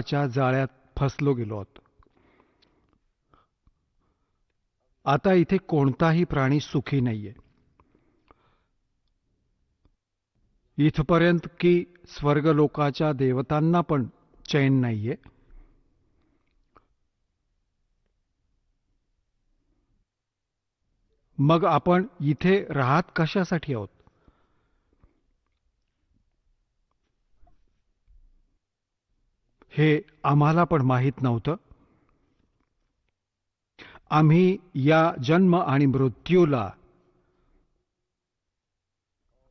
च्या जाळ्यात फसलो गेलो आहोत. आता इथे कोणताही प्राणी सुखी नाहीये. इथपर्यंत की स्वर्गलोकाच्या देवतांना पण चैन नाहीये. मग आपण इथे राहत कशासाठी आहोत? हे आम्हाला पण माहीत नव्हतं. आम्ही या जन्म आणि मृत्यूला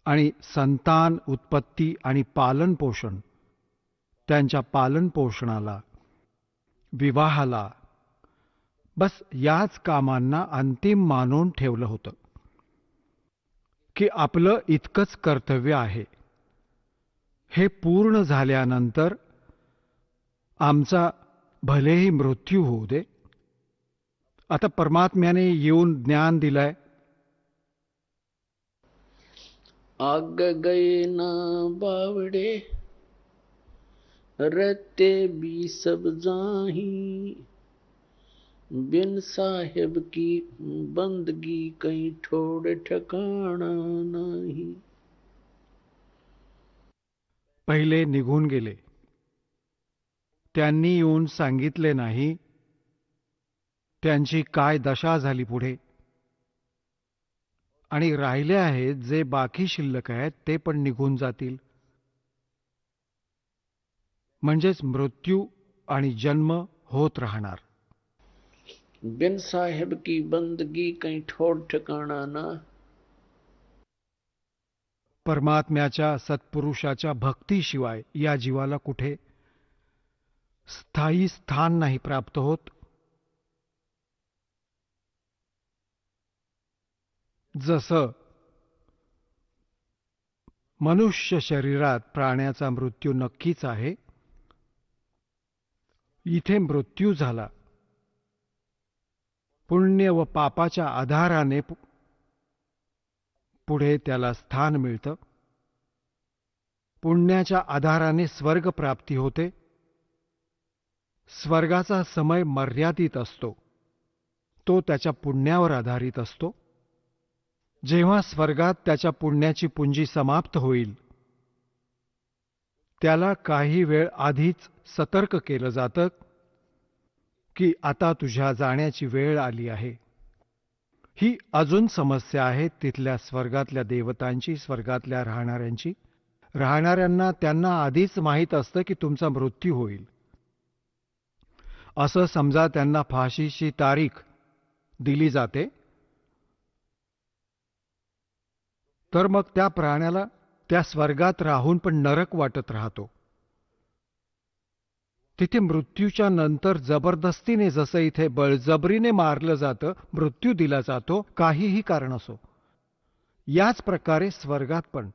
आणि संतान उत्पत्ती आणि पालन पोषण, त्यांच्या पालन पोषणाला, विवाहाला, बस याच कामांना अंतिम मानून ठेवलं होतं की आपलं इतकंच कर्तव्य आहे. हे पूर्ण झाल्यानंतर आमचा भलेही मृत्यू होऊ दे. आता परमात्म्याने येऊन ज्ञान दिलंय. आग गए ना बावड़े रहते भी सब जाही, बिन साहेब की बंदगी कहीं ठोड़ ठिकाणा नाही. पहिले निघून गेले. त्यांनी येऊन सांगितले नाही त्यांची काय दशा झाली पुढे. आणि राहिले आहेत जे बाकी शिल्लक आहेत ते पण निघून जातील. म्हणजेच मृत्यू आणि जन्म होत राहणार. बिन साहेब की बंदगी कहीं ठोड़ ठिकाणा ना. परमात्म्याच्या सत्पुरुषाच्या भक्तीशिवाय या जीवाला कुठे स्थायी स्थान नाही प्राप्त होत. जसं मनुष्य शरीरात प्राण्याचा मृत्यू नक्कीच आहे. इथे मृत्यू झाला. पुण्य व पापाच्या आधाराने पुढे त्याला स्थान मिळतं. पुण्याच्या आधाराने स्वर्ग प्राप्ती होते. स्वर्गाचा समय मर्यादित असतो. तो त्याच्या पुण्यावर आधारित असतो. जेव्हा स्वर्गात त्याच्या पुण्याची पुंजी समाप्त होईल त्याला काही वेळ आधीच सतर्क केलं जातं की आता तुझ्या जाण्याची वेळ आली आहे. ही अजून समस्या आहे तिथल्या स्वर्गातल्या देवतांची, स्वर्गातल्या राहणाऱ्यांची. राहणाऱ्यांना त्यांना आधीच माहीत असतं की तुमचा मृत्यू होईल. असं समजा त्यांना फाशीची तारीख दिली जाते, तर मग त्या प्राण्याला त्या स्वर्गात राहून पण नरक वाटत राहतो. तिथे मृत्यूच्या नंतर जबरदस्तीने, जसं इथे बळजबरीने मारलं जातं, मृत्यू दिला जातो, काहीही कारण असो. याच प्रकारे स्वर्गात पण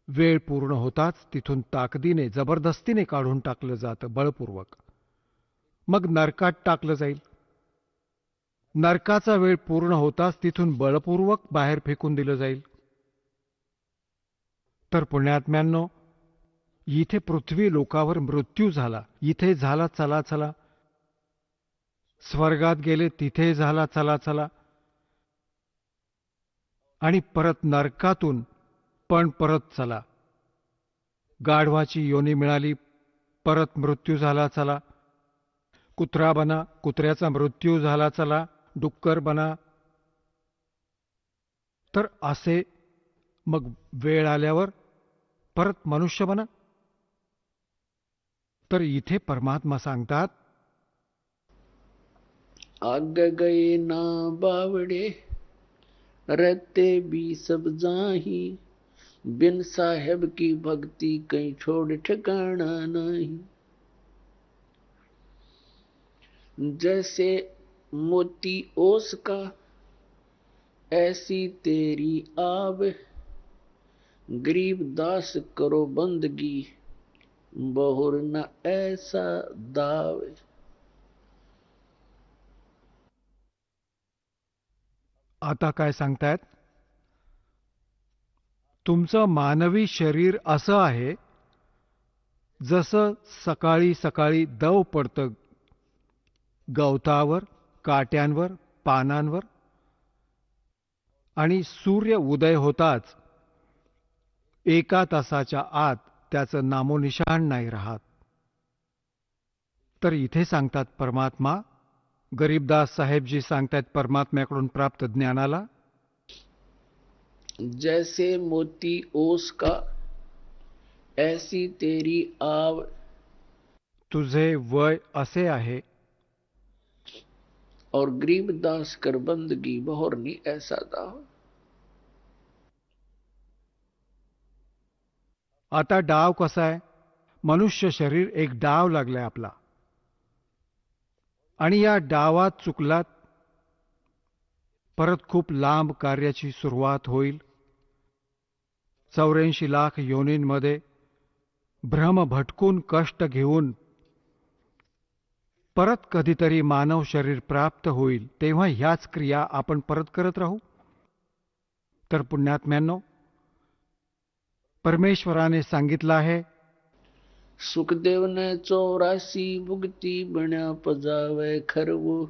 वेळ पूर्ण होताच तिथून ताकदीने जबरदस्तीने काढून टाकलं जातं, बळपूर्वक. मग नरकात टाकलं जाईल. नरकाचा वेळ पूर्ण होताच तिथून बळपूर्वक बाहेर फेकून दिलं जाईल. तर पुण्यात्म्यांनो, इथे पृथ्वी लोकावर मृत्यू झाला, इथे झाला चला चला. स्वर्गात गेले, तिथे झाला चला चला. आणि परत नरकातून पण परत चला. गाढवाची योनी मिळाली, परत मृत्यू झाला चला. कुत्रा बना, कुत्र्याचा मृत्यू झाला चला. डुक्कर बना. तर असे मग वेळ आल्यावर परत मनुष्य बना. तर इथे परमात्मा सांगतात, आग गए ना बावड़े रहते भी सब जाही, बिन साहेब की भक्ति कहीं छोड़ ठिकाना नहीं. जैसे मोती ओस का ऐसी तेरी आब, गरीब दास करो बंदगी बहुर न ऐसा दाव. आता काय सांगतायत? तुमचं मानवी शरीर असं आहे जसं सकाळी सकाळी दव पडतं गवतावर, काट्यांवर, पानांवर, आणि सूर्य उदय होताच 1 तासाच्या आत त्याचं नामोनिशाण नाही राहत. तर इथे सांगतात परमात्मा, गरीबदास साहेबजी सांगतायत परमात्म्याकडून प्राप्त ज्ञानाला, जैसे मोती ओस का ऐसी तेरी आव, तुझे वय असे आहे और गरीबदास कर बंदगी बहोरनी ऐसा दाव. आता डाव कसा आहे? मनुष्य शरीर एक डाव लागलाय आपला, आणि या डावात चुकलात परत खूप लांब कार्याची सुरुवात होईल. 84 लाख योनींमध्ये भ्रम भटकून कष्ट घेऊन परत कधीतरी मानव शरीर प्राप्त होईल, तेव्हा ह्याच क्रिया आपण परत करत राहू. तर पुण्यात्म्यांनो, परमेश्वराने सांगितलं आहे, सुखदेव ने 84 भुगती बन्या पजावे खरवो,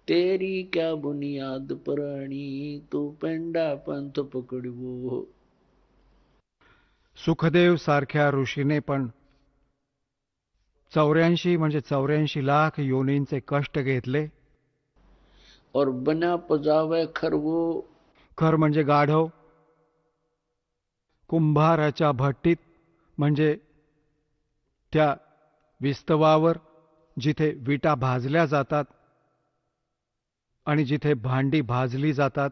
तेरी क्या बुनियाद पुराणी तू पेंडा पंथ पकडवो. सुखदेव सारख्या ऋषीने पण 84 म्हणजे 84 लाख योनींचे कष्ट घेतले. और बन्या पजावे खरवो, खर म्हणजे गाढव, कुंभाराच्या भट्टीत म्हणजे त्या विस्तवावर जिथे विटा भाजल्या जातात आणि जिथे भांडी भाजली जातात,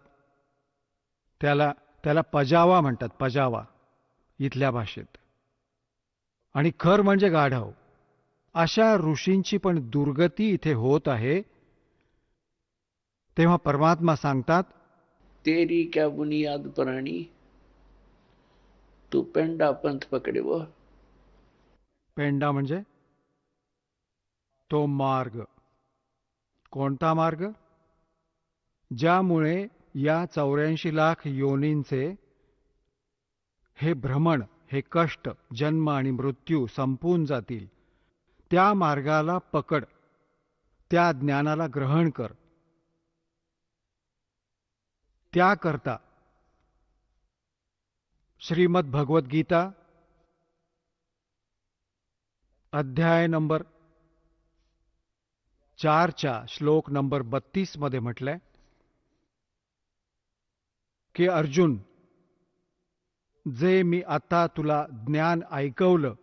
त्याला त्याला पजावा म्हणतात, पजावा इथल्या भाषेत. आणि खर म्हणजे गाढव. अशा ऋषींची पण दुर्गती इथे होत आहे. तेव्हा परमात्मा सांगतात, तेरी क्या बुनियाद पुराणी तू पेंडा पंथ पकडवो. पेंडा म्हणजे तो मार्ग. कोणता मार्ग? ज्यामुळे या 84 लाख योनींचे हे भ्रमण, हे कष्ट, जन्म आणि मृत्यू संपून जातील. त्या मार्गाला पकड, त्या ज्ञानाला ग्रहण कर. त्याकरता श्रीमद भगवद्गीता अध्याय नंबर 4 श्लोक नंबर 32 मध्ये म्हटलंय की अर्जुन, जे मी आता तुला ज्ञान ऐकवलं,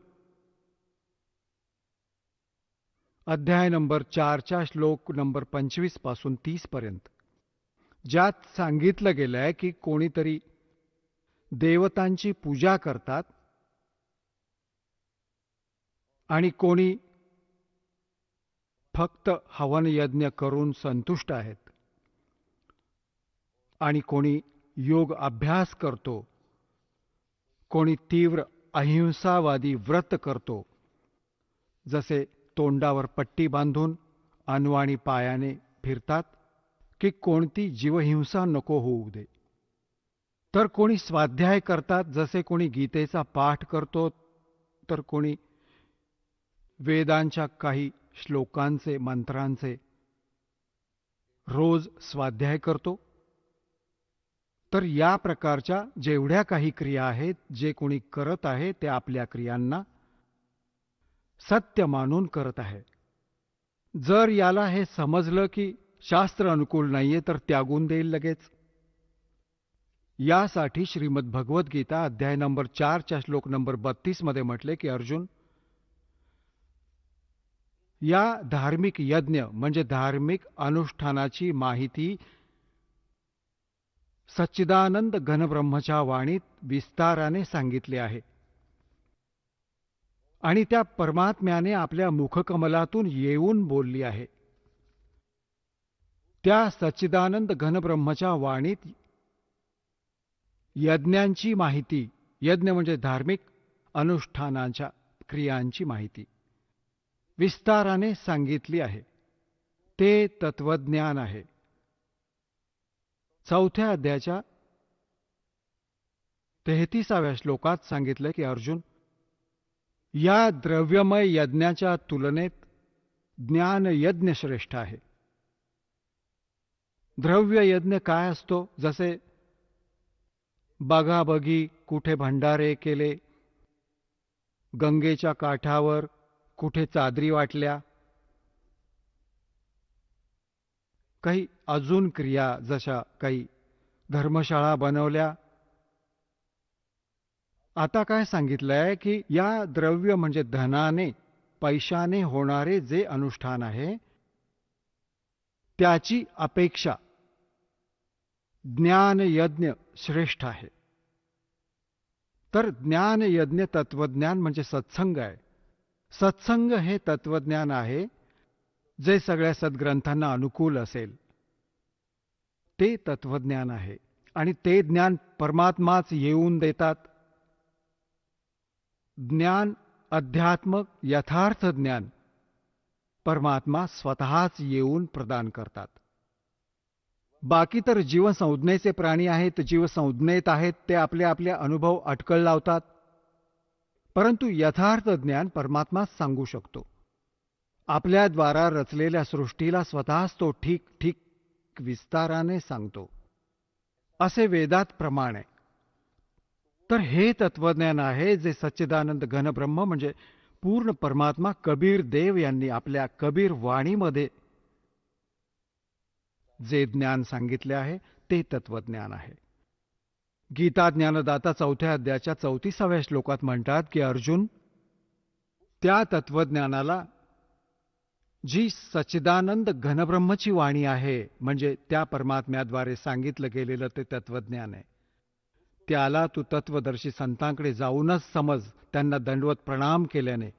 अध्याय नंबर 4 श्लोक नंबर 25 पासून 30 पर्यंत, ज्यात सांगितलं गेलंय की कोणीतरी देवतांची पूजा करतात आणि कोणी फक्त हवन यज्ञ करून संतुष्ट आहेत, आणि कोणी योग अभ्यास करतो, कोणी तीव्र अहिंसावादी व्रत करतो, जसे तोंडावर पट्टी बांधून अनवाणी पायाने फिरतात, की कोणती जीवहिंसा नको होऊ दे. तर कोणी स्वाध्याय करतात, जसे कोणी गीतेचा पाठ करतो, तर कोणी वेदांच्या काही श्लोकांचे, मंत्रांचे रोज स्वाध्याय करतो. तर या प्रकारच्या जेवढ्या काही क्रिया आहेत, जे कोणी करत आहे ते आपल्या क्रियांना सत्य मानून करत आहे. जर याला हे समजलं की शास्त्र अनुकूल नाहीये, तर त्यागून देईल लगेच. यासाठी श्रीमद भगवद्गीता अध्याय नंबर 4 श्लोक नंबर 32 मध्ये म्हटले की अर्जुन, या धार्मिक यज्ञ म्हणजे धार्मिक अनुष्ठानाची माहिती सच्चिदानंद घनब्रह्मच्या वाणीत विस्ताराने सांगितले आहे, आणि त्या परमात्म्याने आपल्या मुखकमलातून येऊन बोलली आहे. त्या सच्चिदानंद घनब्रह्मच्या वाणीत यज्ञांची माहिती, यज्ञ म्हणजे धार्मिक अनुष्ठानाच्या क्रियांची माहिती विस्ताराने सांगितली आहे. ते तत्वज्ञान आहे. 4थ्या अध्यायाच्या 33व्या श्लोकात सांगितलं की अर्जुन, या द्रव्यमय यज्ञाच्या तुलनेत ज्ञान यज्ञ श्रेष्ठ आहे. द्रव्य यज्ञ काय असतो? जसे बघाबघी कुठे भंडारे केले, गंगेच्या काठावर कुठे चादरी वाटल्या, काही अजून क्रिया जशा काही धर्मशाळा बनवल्या. आता काय सांगितलंय की या द्रव्य म्हणजे धनाने, पैशाने होणारे जे अनुष्ठान आहे त्याची अपेक्षा ज्ञान यज्ञ श्रेष्ठ आहे. तर ज्ञान यज्ञ तत्वज्ञान म्हणजे सत्संग आहे. सत्संग हे तत्वज्ञान आहे जे सगळ्या सद्ग्रंथांना अनुकूल असेल. ते तत्वज्ञान आहे आणि ते ज्ञान परमात्माच येऊन देतात. ज्ञान, अध्यात्मक यथार्थ ज्ञान परमात्मा स्वतःच येऊन प्रदान करतात. बाकी तर जीवसंज्ञेचे प्राणी आहेत, जीवसंज्ञेत आहेत, ते आपले आपले अनुभव अटकळ लावतात. परंतु यथार्थ ज्ञान परमात्माच सांगू शकतो. आपल्याद्वारा रचलेल्या सृष्टीला स्वतःच तो ठीक ठीक विस्ताराने सांगतो, असे वेदात प्रमाण आहे. तर हे तत्वज्ञान आहे जे सच्चिदानंद घनब्रह्म म्हणजे पूर्ण परमात्मा कबीर देव यांनी आपल्या कबीर वाणीमध्ये जे ज्ञान सांगितले आहे ते तत्वज्ञान आहे. गीता ज्ञानदाता 4थ्या अध्यायाच्या 34व्या श्लोकात म्हणतात की अर्जुन, त्या तत्वज्ञानाला जी सच्चिदानंद घनब्रह्मची वाणी आहे म्हणजे त्या परमात्म्याद्वारे सांगितलं गेलेलं ते तत्वज्ञान आहे, त्याला तू तत्वदर्शी संतांकडे जाऊनच समज. त्यांना दंडवत प्रणाम केल्याने,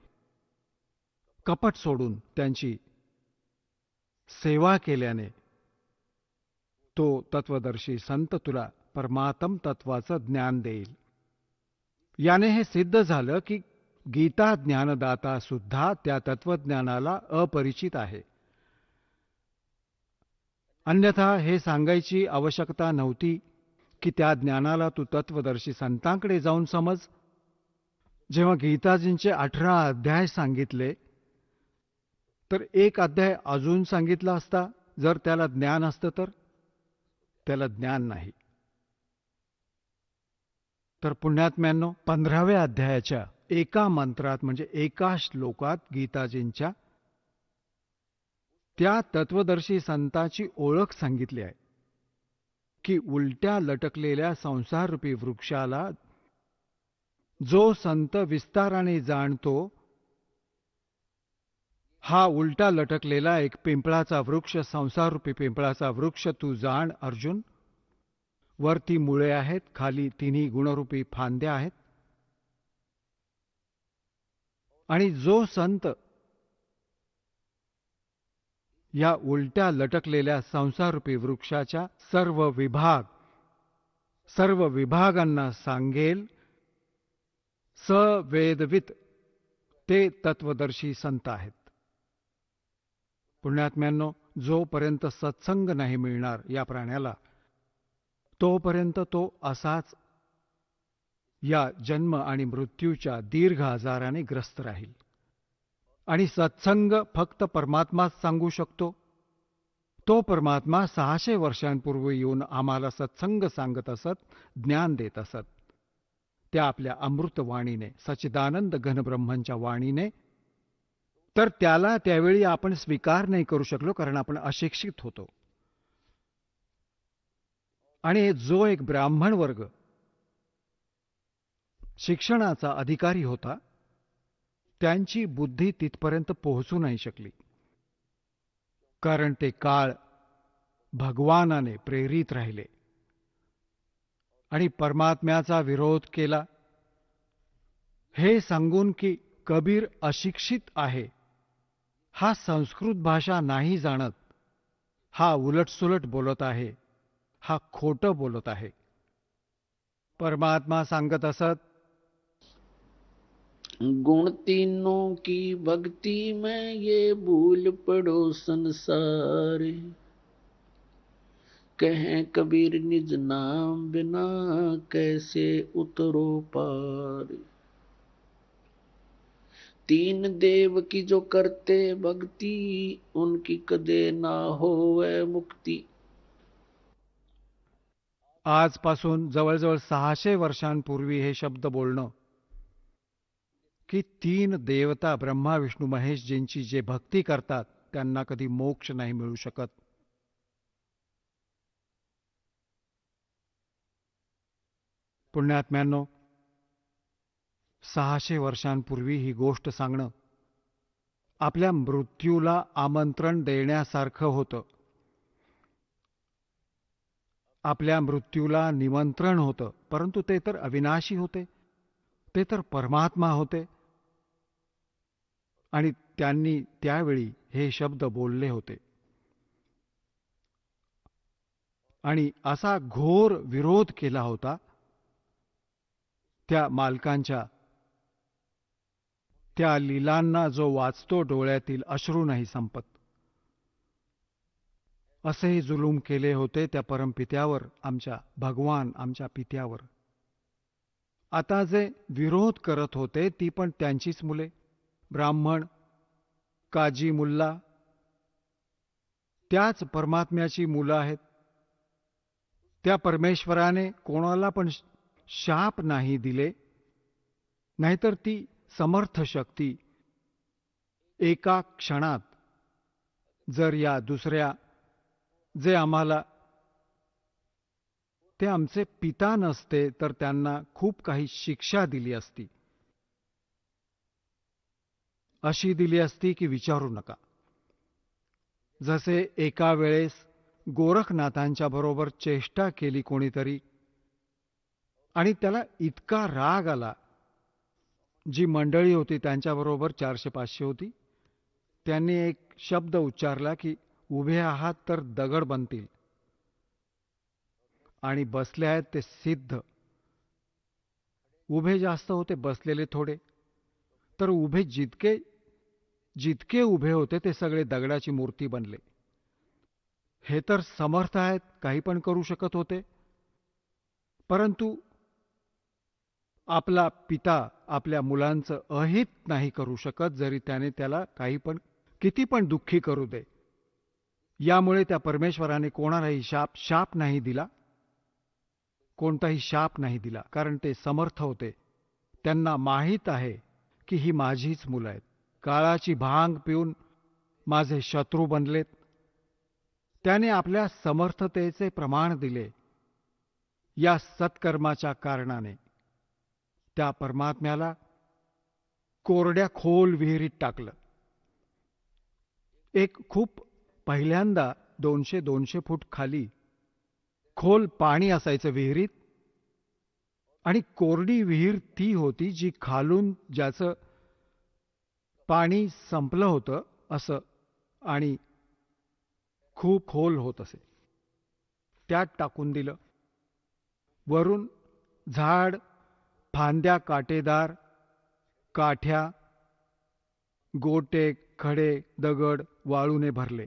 कपट सोडून त्यांची सेवा केल्याने तो तत्वदर्शी संत तुला परमात्म तत्वाचं ज्ञान देईल. याने हे सिद्ध झालं की गीता ज्ञानदाता सुद्धा त्या तत्वज्ञानाला अपरिचित आहे. अन्यथा हे सांगायची आवश्यकता नव्हती की त्या ज्ञानाला तू तत्वदर्शी संतांकडे जाऊन समज. जेव्हा गीताजींचे 18 अध्याय सांगितले तर एक अध्याय अजून सांगितला असता. जर त्याला ज्ञान असतं तर त्याला ज्ञान नाही. तर पुण्यात्म्यांनो, 15व्या अध्यायाच्या एका मंत्रात म्हणजे एका श्लोकात गीताजींच्या त्या तत्वदर्शी संताची ओळख सांगितली आहे की उलट्या लटकलेल्या संसाररूपी वृक्षाला जो संत विस्ताराने जाणतो, हा उलटा लटकलेला एक पिंपळाचा वृक्ष, संसाररूपी पिंपळाचा वृक्ष तू जाण अर्जुन. वरती मुळे आहेत, खाली तिन्ही गुणरूपी फांद्या आहेत. आणि जो संत या उलट्या लटकलेल्या संसाररूपी वृक्षाच्या सर्व विभागांना सांगेल, सवेदवित, ते तत्वदर्शी संत आहेत. पुण्यात्म्यांनो, जोपर्यंत सत्संग नाही मिळणार या प्राण्याला, तोपर्यंत तो असाच या जन्म आणि मृत्यूच्या दीर्घ आजाराने ग्रस्त राहील. आणि सत्संग फक्त परमात्माच सांगू शकतो. तो परमात्मा 600 वर्षांपूर्वी येऊन आम्हाला सत्संग सांगत असत, ज्ञान देत असत. त्या आपल्या अमृतवाणीने, सच्चिदानंद घनब्रह्मांच्या वाणीने. तर त्याला त्यावेळी आपण स्वीकार नाही करू शकलो, कारण आपण अशिक्षित होतो. आणि जो एक ब्राह्मण वर्ग शिक्षणाचा अधिकारी होता, त्यांची बुद्धी तिथपर्यंत पोहोचू नाही शकली, कारण ते काळ भगवानाने प्रेरित राहिले आणि परमात्म्याचा विरोध केला. हे सांगून की कबीर अशिक्षित आहे, हा संस्कृत भाषा नाही जाणत, हा उलटसुलट बोलत आहे, हा खोटं बोलत आहे. परमात्मा सांगत असत, गुण तीनों की भक्ति में ये भूल पड़ो संसार, कहें कबीर निज नाम बिना कैसे उतरो पार. तीन देव की जो करते भक्ति, उनकी कदे ना होवे मुक्ती. आजपासून जवळजवळ 600 वर्षांपूर्वी हे शब्द बोलणं की तीन देवता ब्रह्मा विष्णू महेशजींची जे भक्ती करतात त्यांना कधी मोक्ष नाही मिळू शकत. पुण्यात्म्यांनो, 600 वर्षांपूर्वी ही गोष्ट सांगणं आपल्या मृत्यूला आमंत्रण देण्यासारखं होतं. आपल्या मृत्यूला निमंत्रण होतं, परंतु ते तर अविनाशी होते, ते तर परमात्मा होते आणि त्यांनी त्यावेळी हे शब्द बोलले होते. आणि असा घोर विरोध केला होता त्या मालकांच्या. त्या लीलांना जो वाचतो डोळ्यातील अश्रू नाही संपत. असेही जुलूम केले होते त्या परमपित्यावर, आमच्या भगवान, आमच्या पित्यावर. आता जे विरोध करत होते ती पण त्यांचीच मुले, ब्राह्मण, काजी मुल्ला, त्याच परमात्म्याची मुलं आहेत. त्या परमेश्वराने कोणाला पण शाप नाही दिले, नाहीतर ती समर्थ शक्ती एका क्षणात जर या दुसऱ्या जे आम्हाला, ते आमचे पिता नसते तर त्यांना खूप काही शिक्षा दिली असती. अशी दिली असती की विचारू नका. जसे एका वेळेस गोरखनाथांच्या बरोबर चेष्टा केली कोणीतरी आणि त्याला इतका राग आला. जी मंडळी होती त्यांच्याबरोबर 400-500 होती, त्यांनी एक शब्द उच्चारला की उभे आहात तर दगड बनतील आणि बसले आहेत ते सिद्ध. उभे जास्त होते, बसलेले थोडे. तर उभे जितके जितके उभे होते ते सगळे दगडाची मूर्ती बनले. हे तर समर्थ आहेत, काही पण करू शकत होते. परंतु आपला पिता आपल्या मुलांचं अहित नाही करू शकत, जरी त्याने त्याला काही पण किती पण दुःखी करू दे. यामुळे त्या परमेश्वराने कोणालाही शाप नाही दिला, कोणताही शाप नाही दिला, कारण ते समर्थ होते. त्यांना माहीत आहे की ही माझीच मुलं आहेत. काळाची भांग पिऊन माझे शत्रू बनलेत. त्याने आपल्या समर्थतेचे प्रमाण दिले. या सत्कर्माच्या कारणाने त्या परमात्म्याला कोरड्या खोल विहिरीत टाकलं. एक खूप पहिल्यांदा 200-200 फूट खाली खोल पाणी असायचं विहिरीत, आणि कोरडी विहीर ती होती जी खालून ज्याचं पाणी संपलं होतं असं आणि खूप खोल होत असे. त्यात टाकून दिलं. वरून झाड, फांद्या काटेदार, काठ्या, गोटे, खडे, दगड, वाळूने भरले.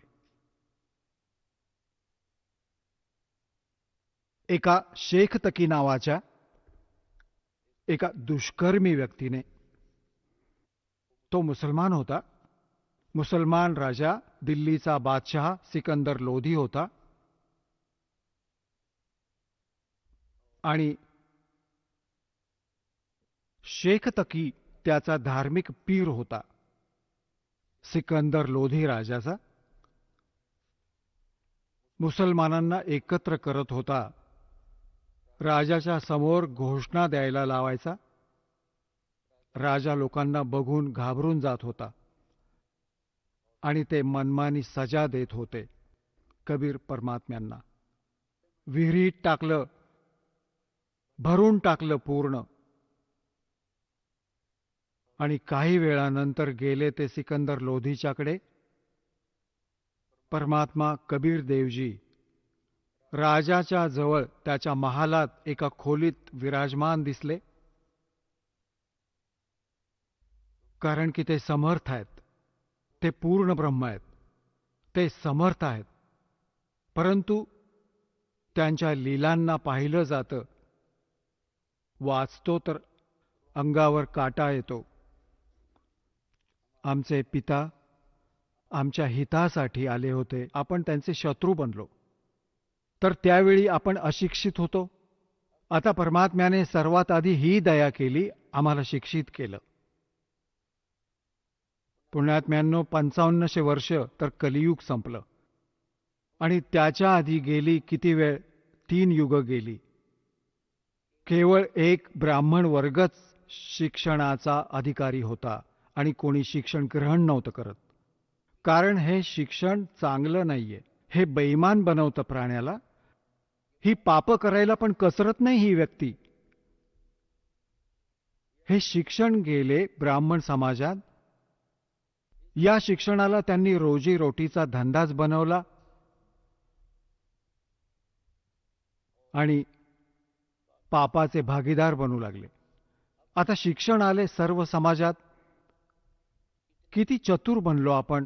एका शेख तकी नावाच्या एका दुष्कर्मी व्यक्तीने, तो मुसलमान होता, मुसलमान राजा, दिल्लीचा बादशहा सिकंदर लोधी होता, आणि शेख तकी त्याचा धार्मिक पीर होता, सिकंदर लोधी राजाचा. मुसलमानांना एकत्र करत होता, राजाच्या समोर घोषणा द्यायला लावायचा. राजा लोकांना बघून घाबरून जात होता आणि ते मनमानी सजा देत होते कबीर परमात्म्यांना. विहिरीत टाकलं, भरून टाकलं पूर्ण. आणि काही वेळानंतर गेले ते सिकंदर लोधीच्याकडे. परमात्मा कबीर देवजी राजाच्या जवळ त्याच्या महालात एका खोलीत विराजमान दिसले. कारण की ते समर्थ आहेत, ते पूर्ण ब्रह्म आहेत, ते समर्थ आहेत. परंतु त्यांच्या लीलांना पाहिलं जातं, वाचतो तर अंगावर काटा येतो. आमचे पिता आमच्या हितासाठी आले होते, आपण त्यांचे शत्रू बनलो. तर त्यावेळी आपण अशिक्षित होतो. आता परमात्म्याने सर्वात आधी ही दया केली, आम्हाला शिक्षित केलं. पुण्यात्म्यांनो, 5500 वर्ष तर कलियुग संपलं आणि त्याच्या आधी गेली किती वेळ, 3 युग गेली. केवळ एक ब्राह्मण वर्गच शिक्षणाचा अधिकारी होता आणि कोणी शिक्षण ग्रहण नव्हतं करत. कारण हे शिक्षण चांगलं नाहीये, हे बेईमान बनवतं प्राण्याला. ही पाप करायला पण कसरत नाही ही व्यक्ती. हे शिक्षण गेले ब्राह्मण समाजात. या शिक्षणाला त्यांनी रोजीरोटीचा धंदाच बनवला आणि पापाचे भागीदार बनू लागले. आता शिक्षण आले सर्व समाजात. किती चतुर बनलो आपण.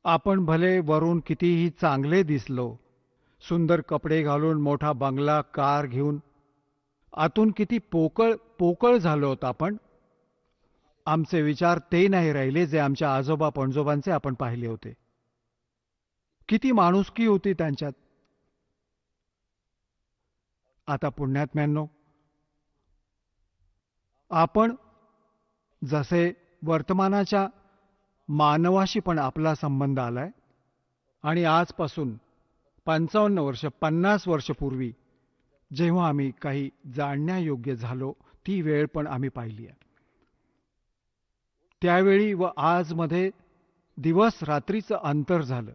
आपण भले वरून कितीही चांगले दिसलो, सुंदर कपडे घालून, मोठा बंगला, कार घेऊन, आतून किती पोकळ झालो होतो आपण. आमचे विचार ते नाही राहिले जे आमच्या आजोबा पणजोबांचे आपण पाहिले होते. किती माणुसकी होती त्यांच्यात. आता पुण्यात्म्यांनो, आपण जसे वर्तमानाच्या मानवाशी पण आपला संबंध आलाय आणि आजपासून 55 वर्ष 50 वर्ष पूर्वी जेव्हा आम्ही काही जाणण्यायोग्य झालो, ती वेळ पण आम्ही पाहिली आहे. त्यावेळी व आजमध्ये दिवस रात्रीचं अंतर झालं.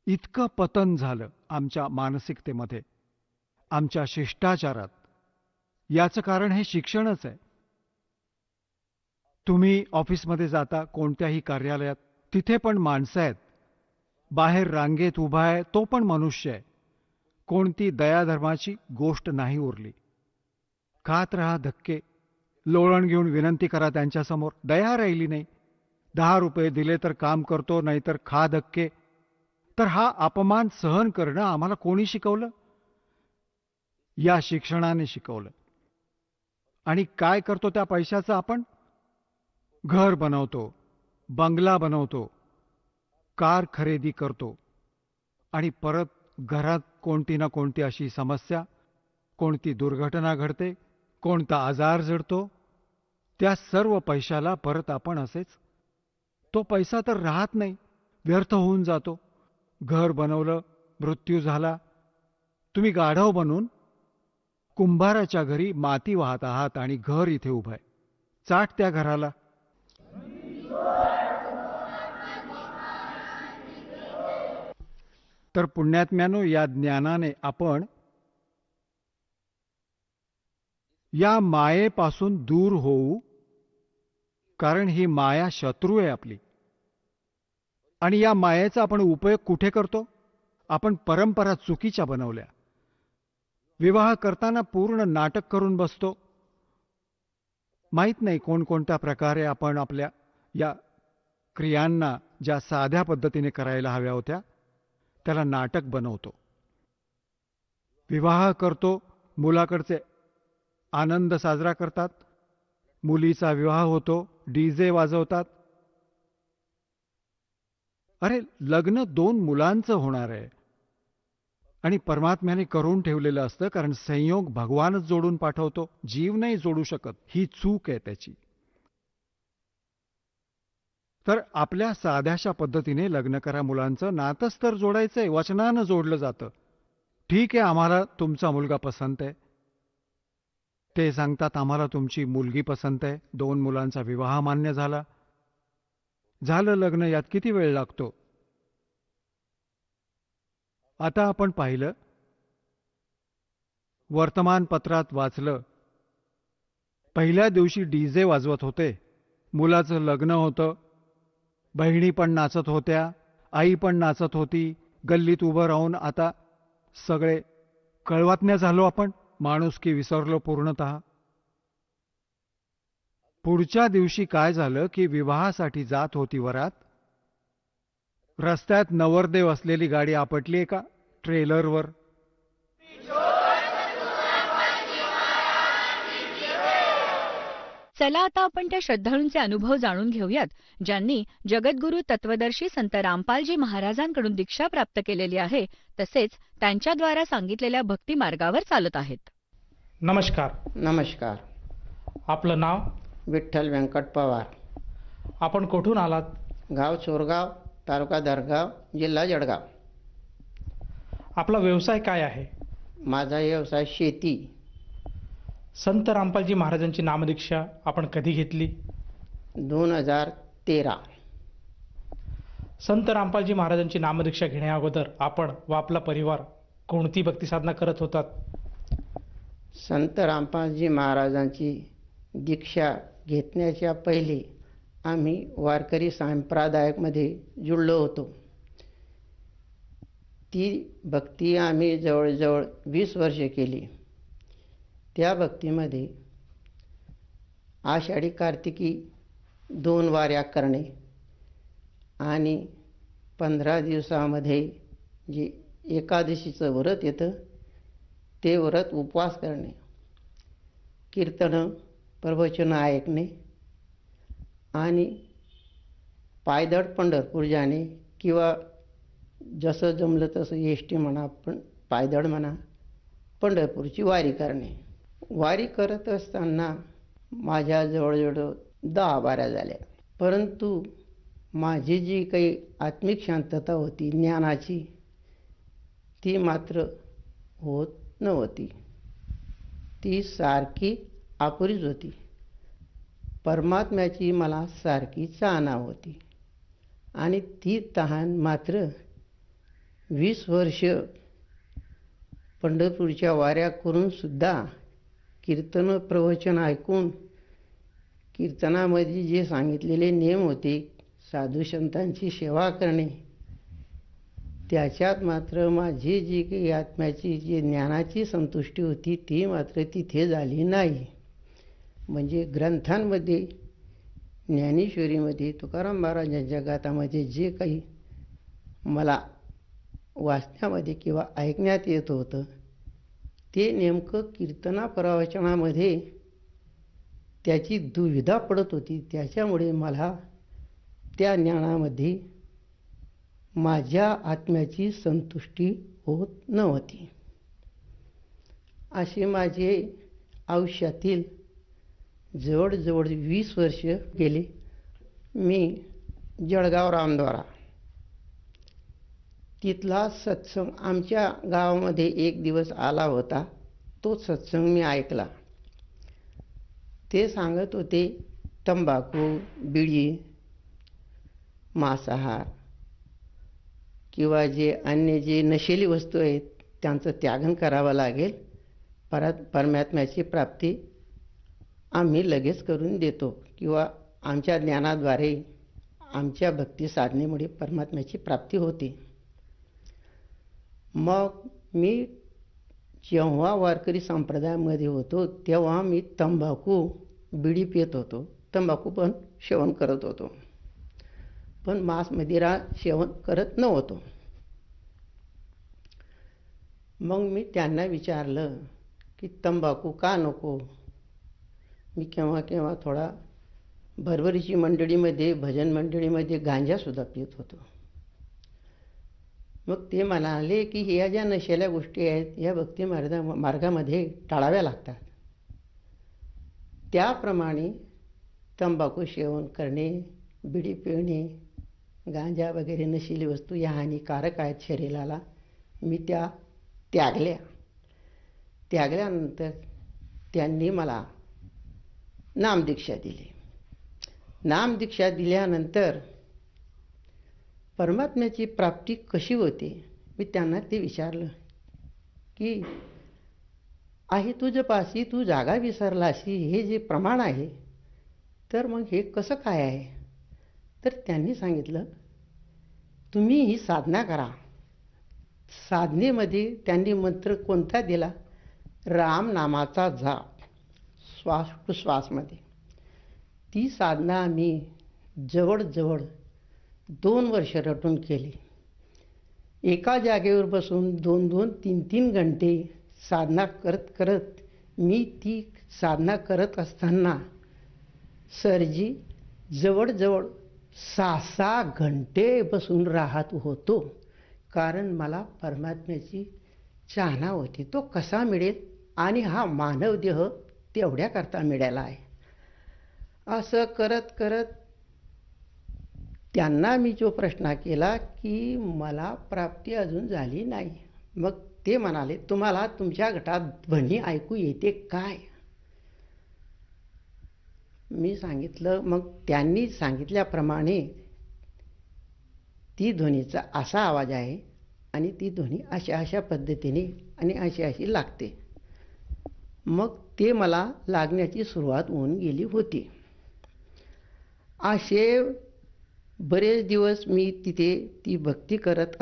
इतकं पतन झालं आमच्या मानसिकतेमध्ये, आमच्या शिष्टाचारात. याचं कारण हे शिक्षणच आहे. तुम्ही ऑफिसमध्ये जाता, कोणत्याही कार्यालयात, तिथे पण माणसं आहेत. बाहेर रांगेत उभा आहे तो पण मनुष्य आहे. कोणती दयाधर्माची गोष्ट नाही उरली. खात रहा धक्के, लोळण घेऊन विनंती करा त्यांच्यासमोर, दया राहिली नाही. 10 रुपये दिले तर काम करतो, नाहीतर खा धक्के. तर हा अपमान सहन करणं आम्हाला कोणी शिकवलं? या शिक्षणाने शिकवलं. आणि काय करतो त्या पैशाचं आपण? घर बनवतो, बंगला बनवतो, कार खरेदी करतो आणि परत घरात कोणती ना कोणती अशी समस्या, कोणती दुर्घटना घडते, कोणता आजार जडतो. त्या सर्व पैशाला परत आपण असेच, तो पैसा तर राहत नाही, व्यर्थ होऊन जातो. घर बनवलं, मृत्यू झाला. तुम्ही गाढव बनून कुंभाराच्या घरी माती वाहत आहात आणि घर इथे उभं आहे. चाट त्या घराला. तर पुण्यात्म्यानो, या ज्ञानाने आपण या मायेपासून दूर होऊ. कारण ही माया शत्रू आहे आपली. आणि या मायेचा आपण उपयोग कुठे करतो? आपण परंपरा चुकीच्या बनवल्या. विवाह करताना पूर्ण नाटक करून बसतो. माहीत नाही कोणकोणत्या प्रकारे आपण आपल्या या क्रियांना, ज्या साध्या पद्धतीने करायला हव्या होत्या, त्याला नाटक बनवतो. विवाह करतो, मुलाकडचे आनंद साजरा करतात, मुलीचा विवाह होतो, डीजे वाजवतात. अरे, लग्न 2 मुलांचं होणार आहे आणि परमात्म्याने करून ठेवलेलं असतं. कारण संयोग भगवानच जोडून पाठवतो, जीव नाही जोडू शकत. ही चूक आहे त्याची. तर आपल्या साध्याशा पद्धतीने लग्न करा मुलांचं. नातंच तर जोडायचंय, वचनानं जोडलं जातं. ठीक आहे, आम्हाला तुमचा मुलगा पसंत आहे. ते सांगतात आम्हाला तुमची मुलगी पसंत आहे. 2 मुलांचा विवाह मान्य झाला. झालं लग्न, यात किती वेळ लागतो? आता आपण पाहिलं, वर्तमानपत्रात वाचलं, पहिल्या दिवशी डीजे वाजवत होते, मुलाचं लग्न होतं, बहिणी पण नाचत होत्या, आई पण नाचत होती, गल्लीत उभं राहून. आता सगळे कळवातण्या झालो आपण, माणुसकी विसरलो पूर्णतः. पुढच्या दिवशी काय झालं की विवाहासाठी जात होती वरात. रस्त्यात नवरदेव असलेली गाडी आपटली एका ट्रेलरवर. चला आता आपण त्या श्रद्धाळूंचे अनुभव जाणून घेऊयात, ज्यांनी जगद्गुरू तत्वदर्शी संत रामपालजी महाराजांकडून दीक्षा प्राप्त केलेली आहे, तसेच त्यांच्याद्वारा सांगितलेल्या भक्ती मार्गावर चालत आहेत. नमस्कार. नमस्कार. आपलं नाव? विठ्ठल व्यंकट पवार. आपण कुठून आलात? गाव चोरगाव, तालुका दरगाव, जिल्हा जळगाव. आपला व्यवसाय काय आहे? माझा व्यवसाय शेती. संत रामपालजी महाराजांची नामदीक्षा आपण कधी घेतली? 2013. संत रामपालजी महाराजांची नामदीक्षा घेण्याअगोदर आपण व आपला परिवार कोणती भक्ती साधना करत होतात? संत रामपालजी महाराजांची दीक्षा घेतण्याच्या पहिले आम्ही वारकरी संप्रदायामध्ये जुळलो होतो. ती भक्ती आम्ही जवळजवळ 20 वर्षे केली. त्या भक्तीमध्ये आषाढी कार्तिकी 2 वाऱ्या करणे आणि 15 दिवसामध्ये जे एकादशीचं व्रत येतं ते व्रत उपवास करणे, कीर्तनं प्रवचनं ऐकणे आणि पायदळ पंढरपूर जाणे किंवा जसं जमलं तसं एस टी म्हणा, पण पायदळ म्हणा, पंढरपूरची वारी करणे. वारी करत असताना माझ्या जवळजवळ 10 वाऱ्या झाल्या. परंतु माझी जी काही आत्मिक शांतता होती ज्ञानाची, ती मात्र होत नव्हती. ती सारखी अपुरीच होती. परमात्म्याची मला सारखी चाहना होती आणि ती तहान मात्र 20 वर्ष पंढरपूरच्या वाऱ्या करून सुद्धा कीर्तन प्रवचन ऐकून कीर्तनामध्ये जे सांगितलेले नियम होते, साधू संतांची सेवा करणे, त्याच्यात मात्र माझी जी काही आत्म्याची जी ज्ञानाची संतुष्टी होती ती मात्र तिथे झाली नाही. म्हणजे ग्रंथांमध्ये, ज्ञानेश्वरीमध्ये, तुकाराम महाराजांच्या गाथामध्ये जे काही मला वाचण्यामध्ये किंवा ऐकण्यात येत होतं ते नेमकं कीर्तना प्रवचनामध्ये त्याची दुविधा पडत होती. त्याच्यामुळे मला त्या ज्ञानामध्ये माझ्या आत्म्याची संतुष्टी होत नव्हती. असे माझे आयुष्यातील जवळजवळ 20 वर्ष गेले. मी जळगाव रामद्वारा तिथला सत्संग आमच्या गावामध्ये एक दिवस आला होता. तो सत्संग मी ऐकला. ते सांगत होते तंबाखू, बिडी, मांसाहार किंवा जे अन्य जे नशेली वस्तू आहेत त्यांचं त्यागन करावं लागेल. परमात्म्याची प्राप्ती आम्ही लगेच करून देतो किंवा आमच्या ज्ञानाद्वारे आमच्या भक्ती साधनेमुळे परमात्म्याची प्राप्ती होते. मग मी जेव्हा वारकरी संप्रदायामध्ये होतो तेव्हा मी तंबाखू, बिडी पित होतो. तंबाखू पण सेवन करत होतो, पण मांस मदिरा सेवन करत नव्हतो. मग मी त्यांना विचारलं की तंबाखू का नको. मी केव्हा केव्हा थोडा भरभरीची मंडळीमध्ये, भजन मंडळीमध्ये गांजासुद्धा पित होतो. मग ते म्हणाले की ह्या ज्या नशेल्या गोष्टी आहेत या भक्ती मार्गामध्ये टाळाव्या लागतात. त्याप्रमाणे तंबाखू सेवन करणे, बिडी पिणे, गांजा वगैरे नशिली वस्तू या हानिकारक आहेत शरीराला. मी त्या त्यागल्यानंतर त्यांनी मला नामदीक्षा दिली. नामदीक्षा दिल्यानंतर परमात्म्याची प्राप्ती कशी होते मी त्यांना ते विचारलं की आहे तुझपाशी, तू जागा विसरलाशी, हे जे प्रमाण आहे तर मग हे कसं काय आहे. तर त्यांनी सांगितलं तुम्ही ही साधना करा. साधनेमध्ये त्यांनी मंत्र कोणता दिला, राम नामाचा जाप श्वास टू श्वासमध्ये. ती साधना आम्ही जवळजवळ 2 वर्ष रटून केली. एका जागेवर बसून 2-2, 3-3 घंटे साधना करत करत मी ती साधना करत असताना सरजी जवळजवळ 6 घंटे बसून राहत होतो, कारण मला परमात्म्याची चाहना होती. तो कसा मिळेल आणि हा मानव देह तेवढ्याकरता मिळाला आहे. असं करत करत त्यांना मी जो प्रश्न केला की मला प्राप्ती अजून झाली नाही. मग ते म्हणाले, तुम्हाला तुमच्या गटात ध्वनी ऐकू येते काय? मी सांगितलं. मग त्यांनी सांगितल्याप्रमाणे ती ध्वनीचा असा आवाज आहे आणि ती ध्वनी अशा अशा पद्धतीने आणि अशी अशी लागते. मग ते मला लागण्याची सुरुवात होऊन गेली होती. असे बरेच दिवस मी तिथे ती भक्ती करत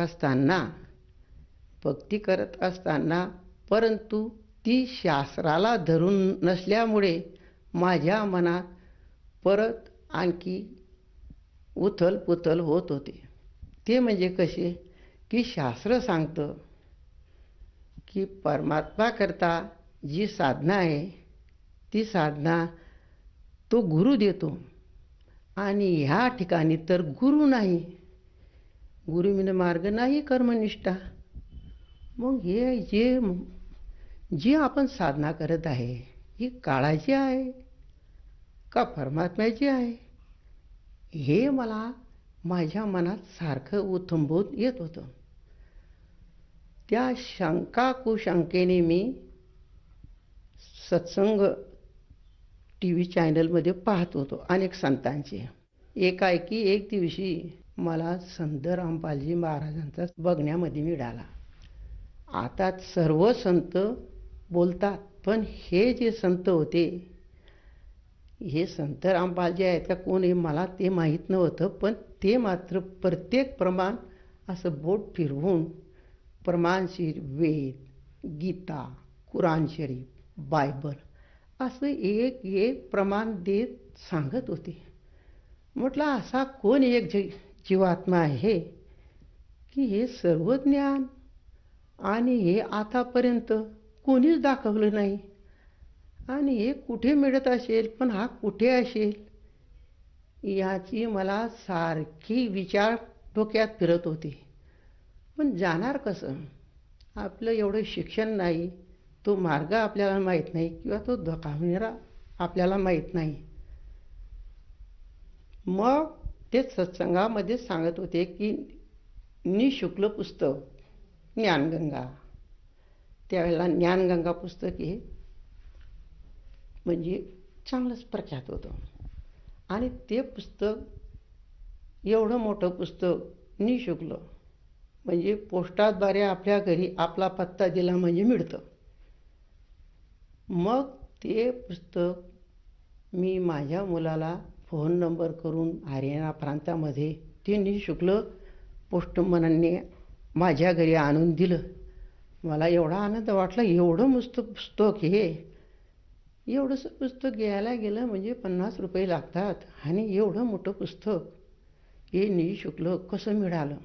असताना परंतु ती शास्त्राला धरून नसल्यामुळे माझ्या मनात परत आणखी उथल पुथल होत होते. ते म्हणजे कसे की शास्त्र सांगतं की परमात्मा करता जी साधना आहे ती साधना तो गुरु देतो आणि ह्या ठिकाणी तर गुरु नाही, गुरुविना मार्ग नाही कर्मनिष्ठा. मग हे जी आपण साधना करत आहे ही काळाची आहे का परमात्म्याची आहे, हे मला माझ्या मनात सारखं उथंबून येत होतं. त्या शंका कुशंकेने मी सत्संग TV चॅनलमध्ये पाहत होतो अनेक संतांचे. एकाएकी एक दिवशी मला संत रामपालजी महाराजांचा बघण्यामध्ये मिळाला. आता सर्व संत बोलतात, पण हे जे संत होते, हे संत रामपालजी आहेत का कोण आहे मला ते माहीत नव्हतं. पण ते मात्र प्रत्येक प्रमाण असं बोट फिरवून प्रमाणशीर वेद, गीता, कुराण शरीफ, बायबल असं एक एक प्रमाण देत सांगत होते. म्हटलं असा कोण एक जीवात्मा आहे की हे सर्व ज्ञान आणि हे आतापर्यंत कोणीच दाखवलं नाही, आणि हे कुठे मिळत असेल, पण हा कुठे असेल याची मला सारखी विचार डोक्यात फिरत होते. पण जाणार कसं? आपलं एवढं शिक्षण नाही, तो मार्ग आपल्याला माहीत नाही किंवा तो दाखवणारा आपल्याला माहीत नाही. मग ते सत्संगामध्ये सांगत होते की निशुल्क पुस्तक ज्ञानगंगा, त्यावेळेला ज्ञानगंगा पुस्तक हे म्हणजे चांगलंच प्रख्यात होतं. आणि ते पुस्तक एवढं मोठं पुस्तक निशुल्क म्हणजे पोस्टाद्वारे आपल्या घरी आपला पत्ता दिला म्हणजे मिळतं. मग ते पुस्तक मी माझ्या मुलाला फोन नंबर करून हरियाणा प्रांतामध्ये ते निशुल्क पोस्टमनने माझ्या घरी आणून दिलं. मला एवढा आनंद वाटला. एवढं मस्त पुस्तक हे, एवढंसं पुस्तक घ्यायला गेलं म्हणजे 50 रुपये लागतात, आणि एवढं मोठं पुस्तक हे निशुल्क कसं मिळालं.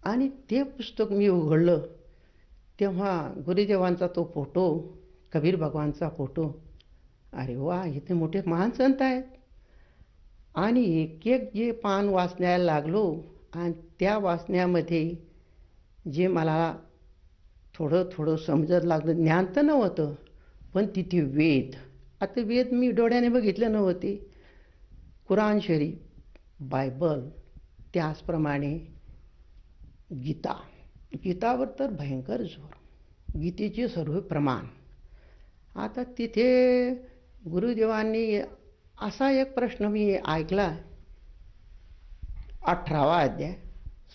आणि ते पुस्तक मी उघडलं तेव्हा गुरुदेवांचा तो फोटो, कबीर भगवानचा फोटो, अरे वा, इथे मोठे महान संत आहेत. आणि एक एक जे पान वाचण्याला लागलो आणि त्या वाचण्यामध्ये जे मला थोडं थोडं समजत लागलं, ज्ञान तर नव्हतं पण तिथे वेद, आता वेद मी डोळ्याने बघितले नव्हते, कुराण शरीफ, बायबल, त्याचप्रमाणे गीतावर तर भयंकर जोर, गीतेचे सर्व प्रमाण. आता तिथे गुरुदेवांनी असा एक प्रश्न मी ऐकला, 18वा अध्याय,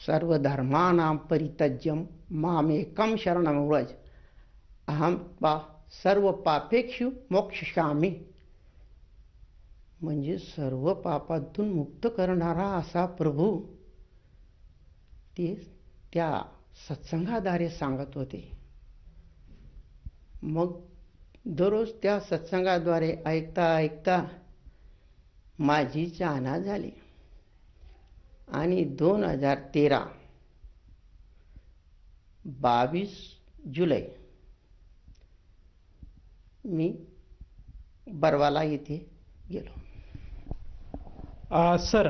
सर्व धर्मानां परित्यज्य मामेकं शरणं व्रज अहं सर्व पापेषु मोक्षयिष्यामि. म्हणजे सर्व पापातून मुक्त करणारा असा प्रभू ते त्या सत्संगाद्वारे सांगत होते. मग दररोज त्या सत्संगाद्वारे ऐकता ऐकता माझी चाहना झाली. आणि 2013 22 जुलै मी बरवाला येथे गेलो. सर,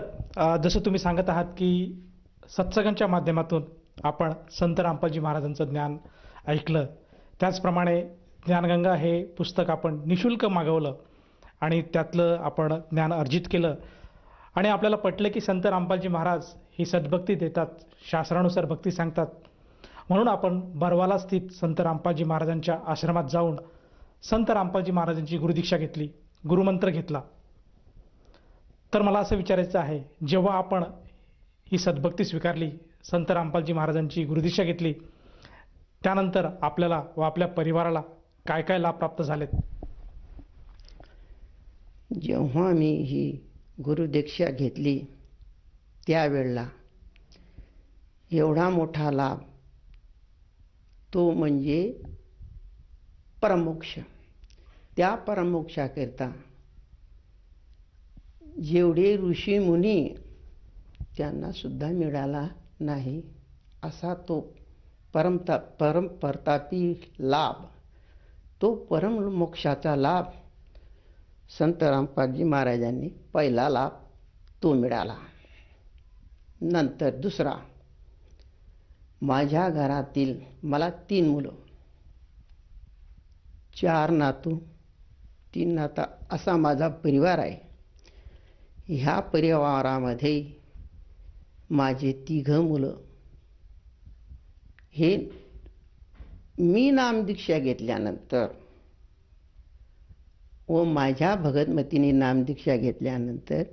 जसं तुम्ही सांगत आहात की सत्संगांच्या माध्यमातून आपण संत रामपालजी महाराजांचं ज्ञान ऐकलं, त्याचप्रमाणे ज्ञानगंगा हे पुस्तक आपण निशुल्क मागवलं आणि त्यातलं आपण ज्ञान अर्जित केलं आणि आपल्याला पटलं की संत रामपालजी महाराज ही सद्भक्ती देतात, शास्त्रानुसार भक्ती सांगतात. म्हणून आपण बरवाला स्थित संत रामपालजी महाराजांच्या आश्रमात जाऊन संत रामपालजी महाराजांची गुरुदीक्षा घेतली, गुरुमंत्र घेतला. तर मला असं विचारायचं आहे, जेव्हा आपण ही सद्भक्ती स्वीकारली, संत रामपालजी महाराजांची गुरुदीक्षा घेतली, त्यानंतर आपल्याला व आपल्या परिवाराला काय काय लाभ प्राप्त झालेत? जेव्हा मी ही गुरुदीक्षा घेतली त्यावेळेला एवढा मोठा लाभ, तो म्हणजे परमोक्ष. त्या परमोक्षाकरिता जेवढे ऋषी मुनी त्यांना सुद्धा मिळाला नाही असा तो परमप्रतापी लाभ, तो परमोक्षाचा लाभ संत रामपालजी महाराजांनी पहिला लाभ तो मिळाला. नंतर दुसरा, माझ्या घरातील मला 3 मुलं, 4 नातू, 3 नाता असा माझा परिवार आहे. ह्या परिवारामध्ये माझे 3 मुलं हे मी नामदीक्षा घेतल्यानंतर व माझ्या भगतमतीने नामदीक्षा घेतल्यानंतर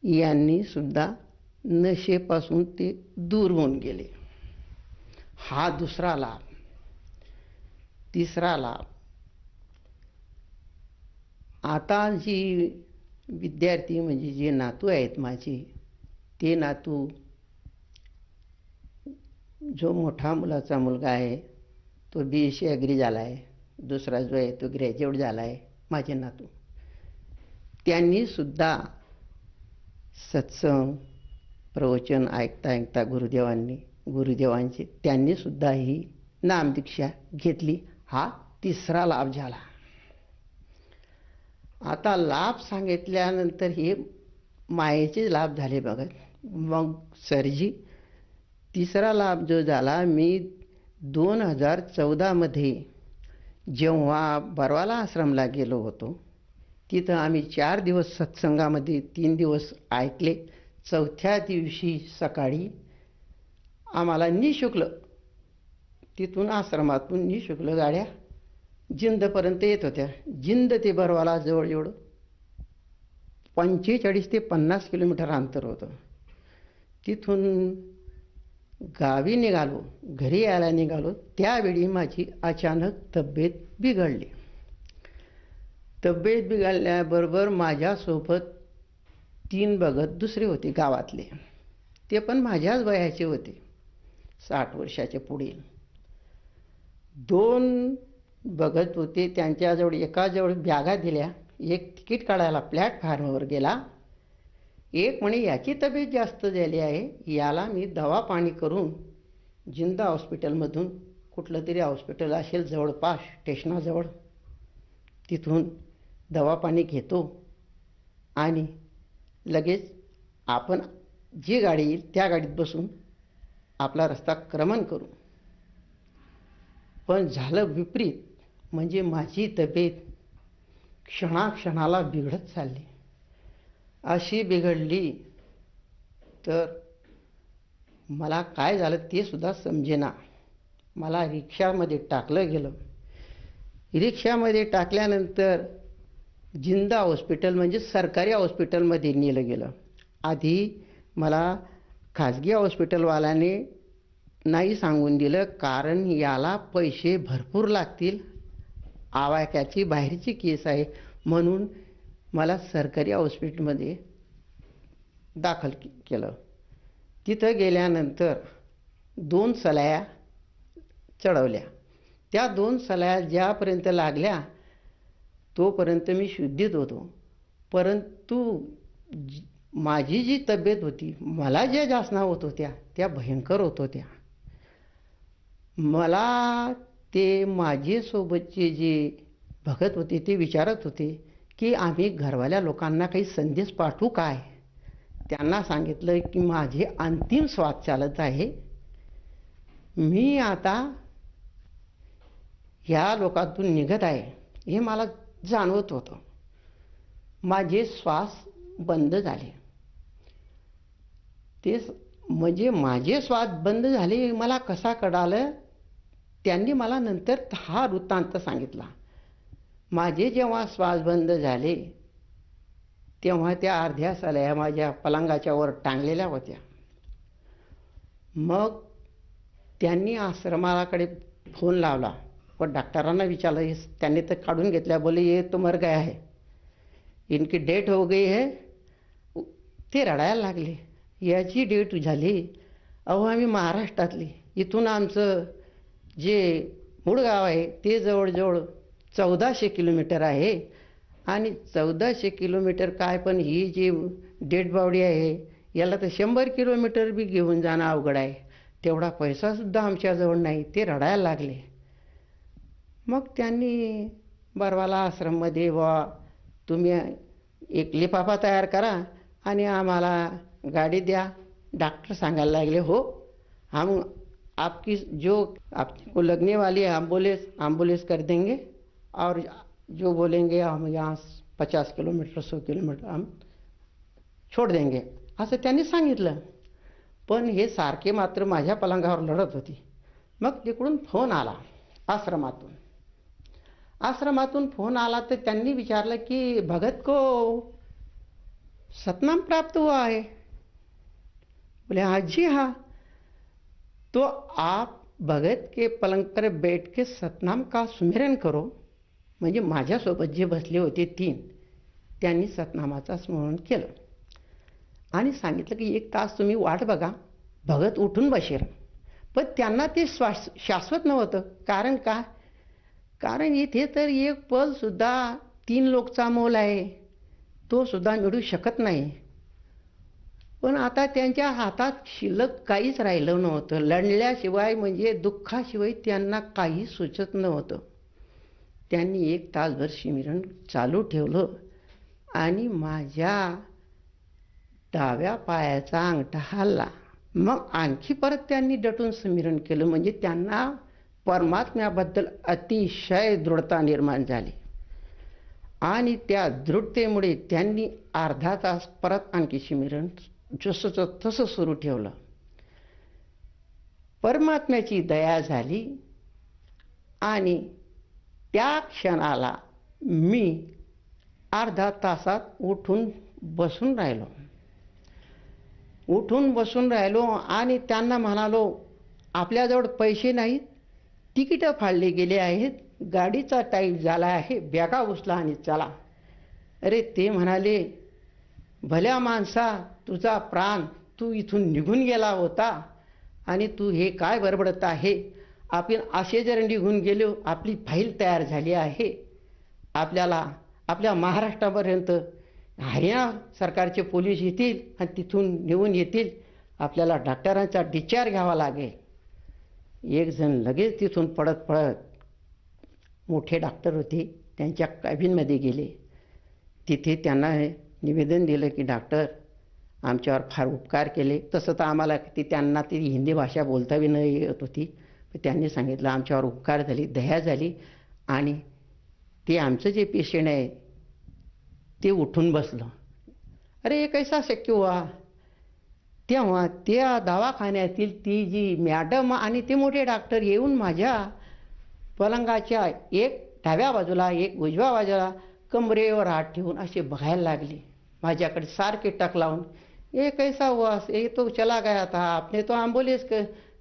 यांनी सुद्धा नशेपासून ते दूर होऊन गेले. हा दुसरा लाभ. तिसरा लाभ, आता जी विद्यार्थी म्हणजे जे नातू आहेत माझे, ते नातू, जो मोठा मुलाचा मुलगा आहे तो BSc ॲग्री झाला आहे, दुसरा जो आहे तो ग्रॅज्युएट झाला आहे, माझे नातू, त्यांनी सुद्धा सत्संग प्रवचन ऐकता ऐकता गुरुदेवांचे त्यांनी सुद्धा ही नामदीक्षा घेतली. हा तिसरा लाभ झाला. आता लाभ सांगितल्यानंतर हे मायेचे लाभ झाले बघा. मग सरजी, तिसरा लाभ जो झाला, मी 2014 मध्ये जेव्हा बरवाला आश्रमला गेलो होतो, तिथं आम्ही 4 दिवस सत्संगामध्ये 3 दिवस ऐकले. 4थ्या दिवशी सकाळी आम्हाला निःशुल्क तिथून आश्रमातून निःशुल्क गाड्या जिंदपर्यंत येत होत्या. जिंद ते बरवाला जवळ 45 ते 50 किलोमीटर अंतर होतं. तिथून गावी निघालो, घरी यायला निघालो, त्यावेळी माझी अचानक तब्येत बिघडली. तब्येत बिघडल्याबरोबर माझ्यासोबत 3 भगत दुसरे होते गावातले, ते पण माझ्याच वयाचे होते, 60 वर्षाचे पुढील. 2 भगत होते, त्यांच्याजवळ एकाजवळ बॅगा दिल्या. एक तिकीट काढायला प्लॅटफॉर्मवर गेला. एक म्हणे याची तब्येत जास्त झाली आहे, याला मी दवा पाणी करून जिंदा हॉस्पिटलमधून, कुठलं तरी हॉस्पिटल असेल जवळपास स्टेशनाजवळ, तिथून दवा पाणी घेतो आणि लगेच आपण जी गाडी येईल त्या गाडीत बसून आपला रस्ता क्रमण करू. पण झालं विपरीत. म्हणजे माझी तब्येत क्षणाक्षणाला बिघडत चालली. अशी बिघडली तर मला काय झालं ते सुद्धा समजेना. मला रिक्षामध्ये टाकलं गेलं. रिक्षामध्ये टाकल्यानंतर जिंदा हॉस्पिटल म्हणजे सरकारी हॉस्पिटलमध्ये नेलं गेलं. आधी मला खाजगी हॉस्पिटलवाल्याने नाही सांगून दिलं, कारण याला पैसे भरपूर लागतील, आवाक्याची बाहेरची केस आहे, म्हणून मला सरकारी हॉस्पिटलमध्ये दाखल केलं. तिथं गेल्यानंतर 2 सलाया चढवल्या. त्या 2 सलाया ज्यापर्यंत लागल्या तोपर्यंत मी शुद्धीत होतो. परंतु माझी जी तब्येत होती, मला ज्या जासना होत होत्या त्या भयंकर होत होत्या. मला ते माझे सोबतचे जे भगत होते ते विचारत होते की आम्ही घरवाल्या लोकांना काही संदेश पाठवू काय. त्यांना सांगितलं की माझे अंतिम श्वास चालत आहे, मी आता ह्या लोकातून निघत आहे हे मला जाणवत होतं. माझे श्वास बंद झाले. ते म्हणजे माझे श्वास बंद झाले मला कसा कळालं. त्यांनी मला नंतर हा वृत्तांत सांगितला. माझे जेव्हा श्वास बंद झाले तेव्हा त्या अर्ध्या सळया माझ्या पलंगाच्या वर टांगलेल्या होत्या. मग त्यांनी आश्रमाकडे फोन लावला व डॉक्टरांना विचारलं. त्यांनी तर काढून घेतल्या. बोले ये तो मर गया है, इनकी डेट हो गई है. ते रडायला लागले. याची डेट झाली. अहो आम्ही महाराष्ट्रातली, इथून आमचं जे मूळ गाव आहे ते जवळजवळ 1400 किलोमीटर आहे. आणि 1400 किलोमीटर काय, पण ही जी डेड बॉडी आहे याला तर 100 किलोमीटर बी घेऊन जाणं अवघड आहे. तेवढा पैसासुद्धा आमच्याजवळ नाही. ते रडायला लागले. मग त्यांनी बरवाला आश्रममध्ये तुम्ही एक लिफाफा तयार करा आणि आम्हाला गाडी द्या. डॉक्टर सांगायला लागले हो हम आपकी जो आपको लगने वाली एम्बुलेंस कर देंगे और जो बोलेंगे हम यहाँ 50 किलोमीटर 100 किलोमीटर हम छोड़ देंगे असं त्यांनी सांगितलं. पण हे सारखे मात्र माझ्या पलंगावर लढत होती. मग तिकडून फोन आला आश्रमातून फोन आला तर त्यांनी विचारलं की भगत को सतनाम प्राप्त हुआ है. बोले हाँ जी हाँ. तो आप भगत के पलंग पर बैठ के सतनाम का सुमिरन करो. म्हणजे माझ्यासोबत जे बसले होते 3 त्यांनी सतनामाचा स्मरण केलं आणि सांगितलं की 1 तास तुम्ही वाट बघा, भगत उठून बसेल. पण त्यांना ते शाश्वत नव्हतं. कारण का, कारण इथे तर एक पल सुद्धा 3 लोकचा मोल आहे, तो सुद्धा मिळू शकत नाही. पण आता त्यांच्या हातात शिल्लक काहीच राहिलं नव्हतं. लढल्याशिवाय म्हणजे दुःखाशिवाय त्यांना काही सुचत नव्हतं. त्यांनी 1 तासभर शिमिरण चालू ठेवलं आणि माझ्या डाव्या पायाचा अंगठा हलला. मग आणखी परत त्यांनी दटून स्मरण केलं. म्हणजे त्यांना परमात्म्याबद्दल अतिशय दृढता निर्माण झाली आणि त्या दृढतेमुळे त्यांनी अर्धा तास परत आणखी स्मरण जसंच तसं सुरू ठेवलं. परमात्म्याची दया झाली आणि त्या क्षणाला मी अर्धा तासात उठून बसून राहिलो आणि त्यांना म्हणालो आपल्याजवळ पैसे नाहीत, तिकीटं फाडले गेले आहेत, गाडीचा टाईम झाला आहे, बॅगा उचला आणि चला. अरे ते म्हणाले भल्या माणसा, तुझा प्राण, तू इथून निघून गेला होता आणि तू हे काय बडबडत आहे. आपण असे जर निघून गेलो, आपली फाईल तयार झाली आहे, आपल्याला आपल्या महाराष्ट्रापर्यंत हरियाणा सरकारचे पोलीस येतील आणि तिथून निघून येतील, आपल्याला डॉक्टरांचा डिस्चार्ज घ्यावा लागेल. एक जण लगेच तिथून पळत मोठे डॉक्टर होते त्यांच्या कॅबिनमध्ये गेले. तिथे त्यांना निवेदन दिलं की डॉक्टर आमच्यावर फार उपकार केले. तसं तर आम्हाला त्यांना ती हिंदी भाषा बोलता बी न येत होती. पण त्यांनी सांगितलं आमच्यावर उपकार झाली, दया झाली आणि ते आमचं जे पेशंट आहे ते उठून बसलं. अरे हे कैसा शक्य हुआ. तेव्हा त्या दवाखान्यातील ती जी मॅडम आणि ते मोठे डॉक्टर येऊन माझ्या पलंगाच्या एक डाव्या बाजूला एक उजव्या बाजूला कमरेवर हात ठेवून असे बघायला लागले. माझ्याकडे सारखे टक लावून ये कैसा हुआ, ये तो चला गया था, आपने तो एम्बुलेंस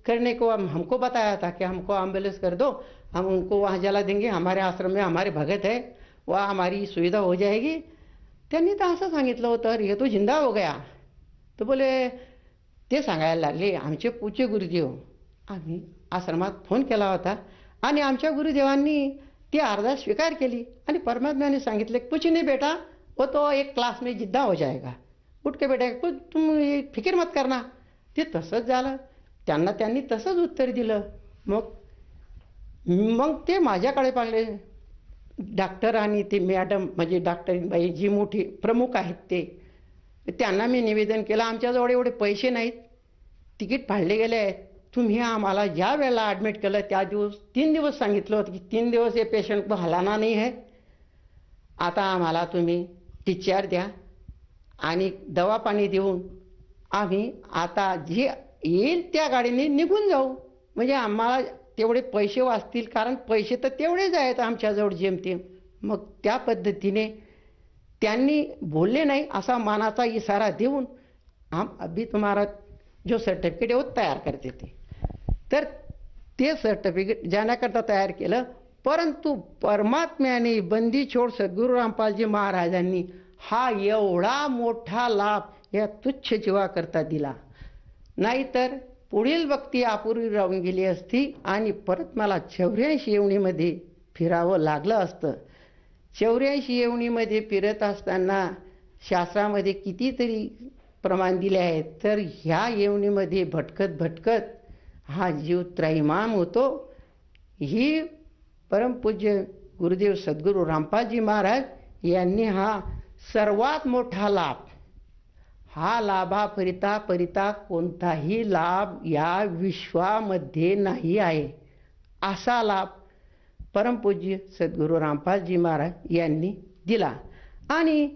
करने को हमको बताया था कि हमको एम्बुलेंस कर दो, हम उनको वहाँ जला देंगे, हमारे आश्रम में हमारे भगत है, वहाँ हमारी सुविधा हो जाएगी. त्यांनी तर असं सांगितलं होतं. ये तो जिंदा हो गया. तो बोले ते सांगायला लागले आमचे पूज्य गुरुदेव, आम्ही आश्रमात फोन केला होता आणि आमच्या गुरुदेवांनी ती अर्धा स्वीकार केली आणि परमात्म्याने सांगितले कुछ नहीं बेटा, वो तो एक क्लास में जिद्दा हो जाएगा, उठ के बेटा तुम फिकीर मत करना. ते तसंच झालं. त्यांनी तसंच उत्तर दिलं. मग ते माझ्याकडे पाहिले. डॉक्टर आणि ते मॅडम म्हणजे डॉक्टरीनबाई जी मोठी प्रमुख आहेत त्यांना मी निवेदन केलं, आमच्याजवळ एवढे पैसे नाहीत, तिकीट फाडले गेले आहेत, तुम्ही आम्हाला ज्या वेळेला ॲडमिट केलं त्या दिवस 3 दिवस सांगितलं होतं की 3 दिवस हे पेशंट को हलाना नहीं है, आता आम्हाला तुम्ही डिस्चार्ज द्या आणि दवा पाणी देऊन आम्ही आता जे येईल त्या गाडीने निघून जाऊ, म्हणजे आम्हाला तेवढे पैसे वाचतील, कारण पैसे तर तेवढेच आहेत आमच्याजवळ जेमतेम. मग त्या पद्धतीने त्यांनी बोलले नाही असा मानाचा इशारा देऊन हम अभी तुम्हारा जो सर्टिफिकेट आहे वो तयार करते तर ते सर्टिफिकेट जाण्याकरता तयार केलं. परंतु परमात्म्याने बंदी छोड सद्गुरू रामपालजी महाराजांनी हा एवढा मोठा लाभ या तुच्छ जीवाकरता दिला, नाहीतर पुढील भक्ती अपुरी राहून गेली असती आणि परत मला 84 येवणीमध्ये फिरावं लागलं असतं. 84 येवणीमध्ये फिरत असताना शास्त्रामध्ये कितीतरी प्रमाण दिले आहेत, तर ह्या येवणीमध्ये भटकत भटकत हा जीव त्रैमाम होतो. ही परमपूज्य गुरुदेव सद्गुरू रामपालजी महाराज यांनी हा सर्वात मोठा लाभ, हा लाभापरिता परिता कोणताही लाभ या विश्वामध्ये नाही आहे, असा लाभ परमपूज्य सद्गुरू रामपालजी महाराज यांनी दिला. आणि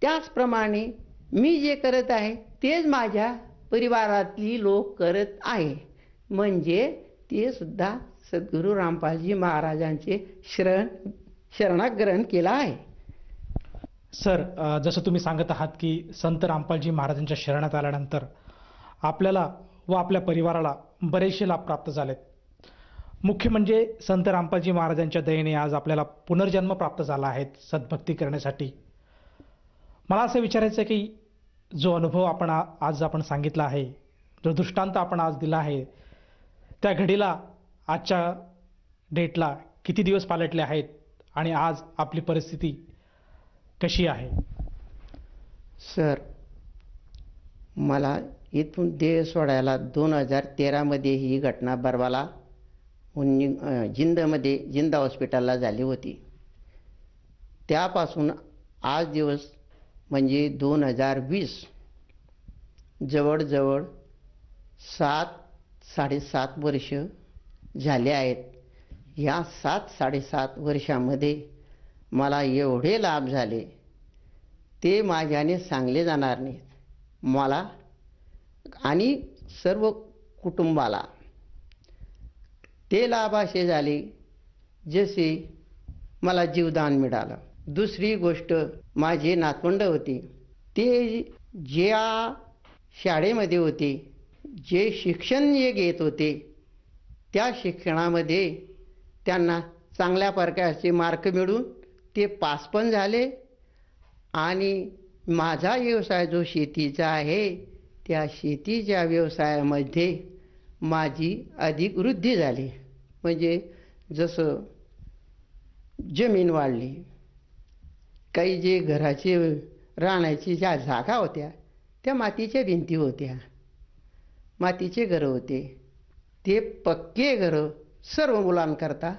त्याचप्रमाणे मी जे करत आहे तेच माझ्या परिवारातली लोक करत आहे, म्हणजे ते सुद्धा सद्गुरू रामपालजी महाराजांचे शरणाग्रहण केला आहे. सर, जसं तुम्ही सांगत आहात की संत रामपालजी महाराजांच्या शरणात आल्यानंतर आपल्याला व आपल्या परिवाराला बरेचसे लाभ प्राप्त झालेत. मुख्य म्हणजे संत रामपालजी महाराजांच्या दयेने आज आपल्याला पुनर्जन्म प्राप्त झाला आहे सद्भक्ती करण्यासाठी. मला असं विचारायचं आहे की जो अनुभव आज आपण सांगितला आहे, जो दृष्टांत आपण आज दिला आहे, त्या घडीला आजच्या डेटला किती दिवस पालटले आहेत आणि आज आपली परिस्थिती कशी आहे? सर, मला इथून देह सोडायला 2013 मध्ये ही घटना बरवाला जिंदमध्ये जिंदा हॉस्पिटलला झाली होती. त्यापासून आज दिवस म्हणजे 2020 जवळजवळ 7-7.5 वर्ष झाले आहेत. या 7-7.5 वर्षामध्ये मला एवढे लाभ झाले ते माझ्याने सांगले जाणार नाहीत. मला आणि सर्व कुटुंबाला ते लाभ असे झाले जसे मला जीवदान मिळालं. दुसरी गोष्ट, माझे नातवंड होते, ते ज्या शाळेमध्ये होते, जे शिक्षण जे घेत होते, त्या शिक्षणामध्ये त्यांना चांगल्या प्रकारचे मार्क मिळून ते पास पण झाले. आणि माझा व्यवसाय जो शेतीचा आहे, त्या शेतीच्या व्यवसायामध्ये माझी अधिक वृद्धी झाली. म्हणजे जसं जमीन वाढली, काही जे घराचे राहण्याची ज्या जागा होत्या त्या मातीच्या भिंती होत्या, मातीचे घरं होते, ते पक्के घरं सर्व मुलांकरता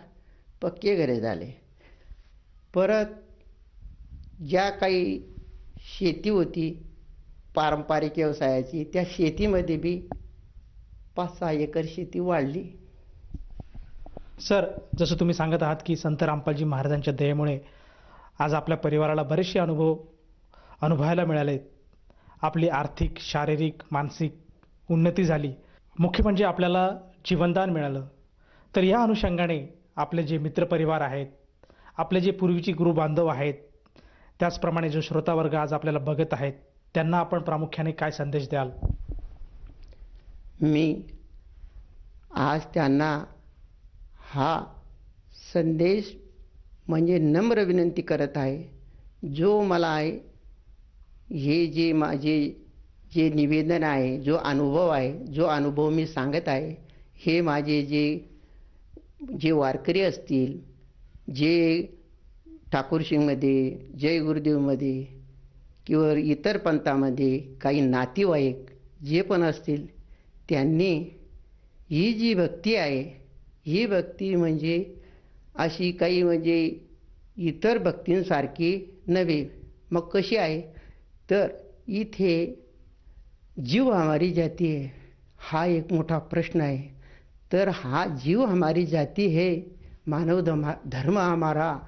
पक्के घरे झाले. परत ज्या काही शेती होती पारंपरिक व्यवसायाची, त्या शेतीमध्ये बी 5-6 एकर शेती वाढली. सर, जसं तुम्ही सांगत आहात की संत रामपालजी महाराजांच्या दयेमुळे आज आपल्या परिवाराला बरेचसे अनुभव अनुभवायला मिळाले. आपली आर्थिक, शारीरिक, मानसिक उन्नती झाली. मुख्य म्हणजे आपल्याला जीवनदान मिळालं. तर या अनुषंगाने आपले जे मित्रपरिवार आहेत, आपले जे पूर्वीचे गुरुबांधव आहेत, त्याचप्रमाणे जो श्रोतावर्ग आज आपल्याला बघत आहेत, त्यांना आपण प्रामुख्याने काय संदेश द्याल? मी आज त्यांना हा संदेश म्हणजे नम्र विनंती करत आहे, जो मला आहे हे जे माझे जे निवेदन आहे, जो अनुभव आहे, जो अनुभव मी सांगत आहे, हे माझे जे वारकरी असतील, जे ठाकूरशिंगमध्ये, जय गुरुदेवमध्ये किंवा इतर पंथामध्ये काही नातेवाईक जे पण असतील, त्यांनी ही जी भक्ती आहे, ही भक्ती म्हणजे अशी काही म्हणजे इतर भक्तींसारखी नव्हे. मग कशी आहे? तर इथे जीव हमारी जाती है हा एक मोठा प्रश्न आहे. तर हा जीव हमारी जाती है, मानव धर्म हमारा.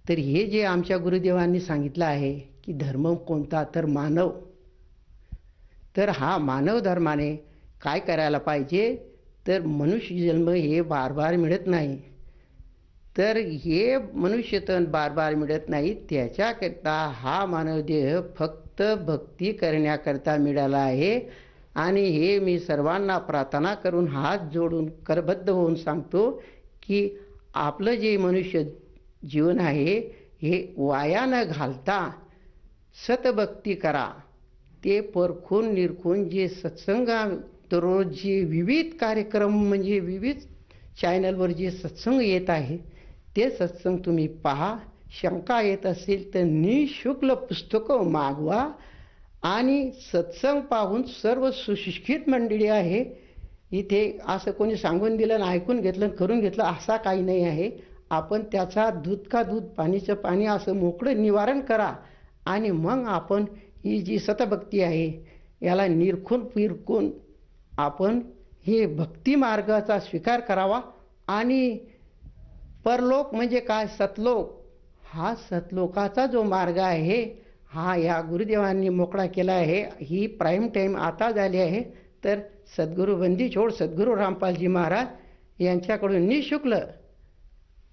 तर हे जे आमच्या गुरुदेवांनी सांगितलं आहे की धर्म कोणता, तर मानव. तर हा मानव धर्माने काय करायला पाहिजे, तर मनुष्य जन्म हे बार बार मिळत नाही. तर हे मनुष्यतन बार बार मिळत नाही, त्याच्याकरता हा मानवदेह फक्त भक्ती करण्याकरता मिळाला आहे. आणि हे मी सर्वांना प्रार्थना करून हात जोडून करबद्ध होऊन सांगतो की आपलं जे मनुष्य जीवन आहे हे वाया न घालता सतभक्ती करा. ते परखून निरखून जे सत्संग दररोज जे विविध कार्यक्रम म्हणजे विविध चॅनलवर जे सत्संग येत आहे ते सत्संग तुम्ही पहा. शंका येत असेल तर निःशुल्क पुस्तकं मागवा. आणि सत्संग पाहून सर्व सुशिक्षित मंडळी आहे. इथे असं कोणी सांगून दिलं आणि ऐकून घेतलं करून घेतलं असा काही नाही आहे. आपण त्याचा दूध का दूध पाणीचं पाणी असं मोकळं निवारण करा. आणि मग आपण ही जी सतभक्ती आहे याला निरखून फिरकून आपण हे भक्ती मार्गाचा स्वीकार करावा. आणि परलोक म्हणजे काय, सतलोक. हा सतलोकाचा जो मार्ग आहे हा या गुरुदेवांनी मोकळा केला आहे. ही प्राईम टाईम आता झाली आहे. तर सद्गुरू बंदीछोड सद्गुरू रामपालजी महाराज यांच्याकडून निःशुल्क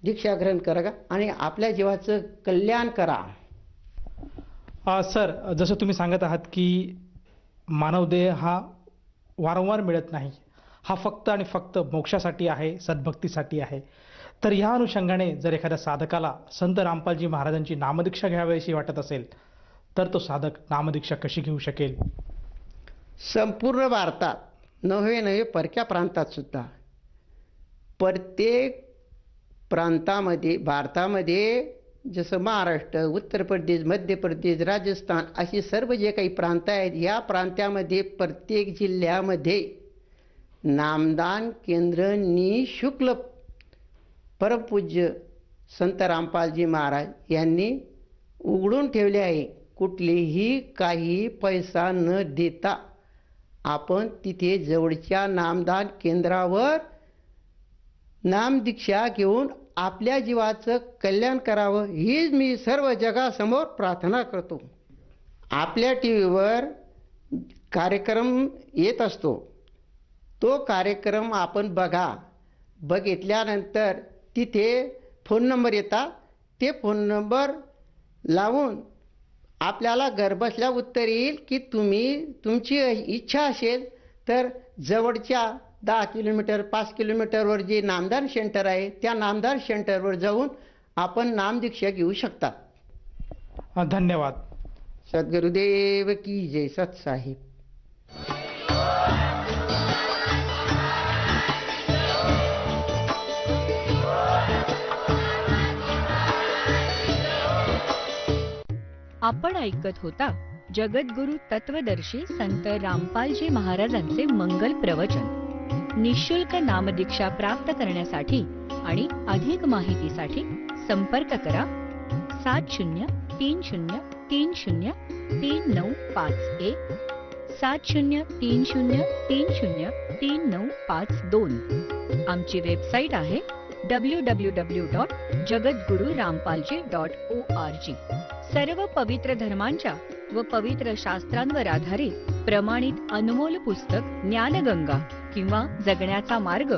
दीक्षा ग्रहण करा आणि आपल्या जीवाचं कल्याण करा. सर, जसं तुम्ही सांगत आहात की मानवदेह हा वारंवार मिळत नाही, हा फक्त आणि फक्त मोक्षासाठी आहे, सद्भक्तीसाठी आहे. तर ह्या अनुषंगाने जर एखाद्या साधकाला संत रामपालजी महाराजांची नामदीक्षा घ्यावीशी वाटत असेल तर तो साधक नामदीक्षा कशी घेऊ शकेल? संपूर्ण भारतात नव्हे परक्या प्रांतात सुद्धा प्रत्येक प्रांतामध्ये भारतामध्ये जसं महाराष्ट्र, उत्तर प्रदेश, मध्य प्रदेश, राजस्थान अशी सर्व जे काही प्रांत आहेत या प्रांतामध्ये प्रत्येक जिल्ह्यामध्ये नामदान केंद्र निःशुल्क परमपूज्य संत रामपालजी महाराज यांनी उघडून ठेवले आहे. कुठलेही काही पैसा न देता आपण तिथे जवळच्या नामदान केंद्रावर नामदीक्षा घेऊन आपल्या जीवाचं कल्याण करावं हीच मी सर्व जगासमोर प्रार्थना करतो. आपल्या टी व्हीवर कार्यक्रम येत असतो, तो कार्यक्रम आपण बघा. बघितल्यानंतर तिथे फोन नंबर येतात, ते फोन नंबर लावून आपल्याला घरबसल्या उत्तर येईल की तुमची इच्छा असेल तर जवळच्या 10 किलोमीटर 5 किलोमीटरवर जे नामदान सेंटर आहे त्या नामदान सेंटरवर जाऊन आपण नामदीक्षा घेऊ शकता. धन्यवाद. सद्गुरुदेव की जय. सत्साहेब. आपण ऐकत होता जगद्गुरु तत्वदर्शी संत रामपालजी महाराजांचे मंगल प्रवचन. निःशुल्क नामदीक्षा प्राप्त करण्यासाठी आणि अधिक माहितीसाठी संपर्क करा 7030303951 7030303952. आमची वेबसाईट आहे www.jagadgururampalji.org. सर्व पवित्र धर्मांच्या व पवित्र शास्त्रांवर आधारित प्रमाणित अनमोल पुस्तक ज्ञानगंगा किंवा जगण्याचा मार्ग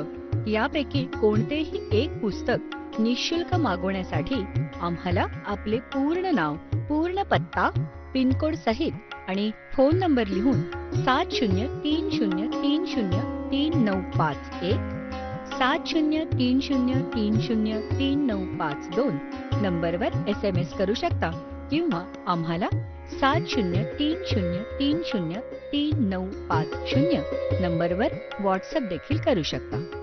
यापैकी कोणतेही एक पुस्तक निःशुल्क मागवण्यासाठी आम्हाला आपले पूर्ण नाव, पूर्ण पत्ता, पिनकोड सहित आणि फोन नंबर लिहून 7030303951 7030303952 नंबरवर SMS करू शकता किंवा आम्हाला 7030303950 नंबरवर व्हॉट्सअप देखील करू शकता.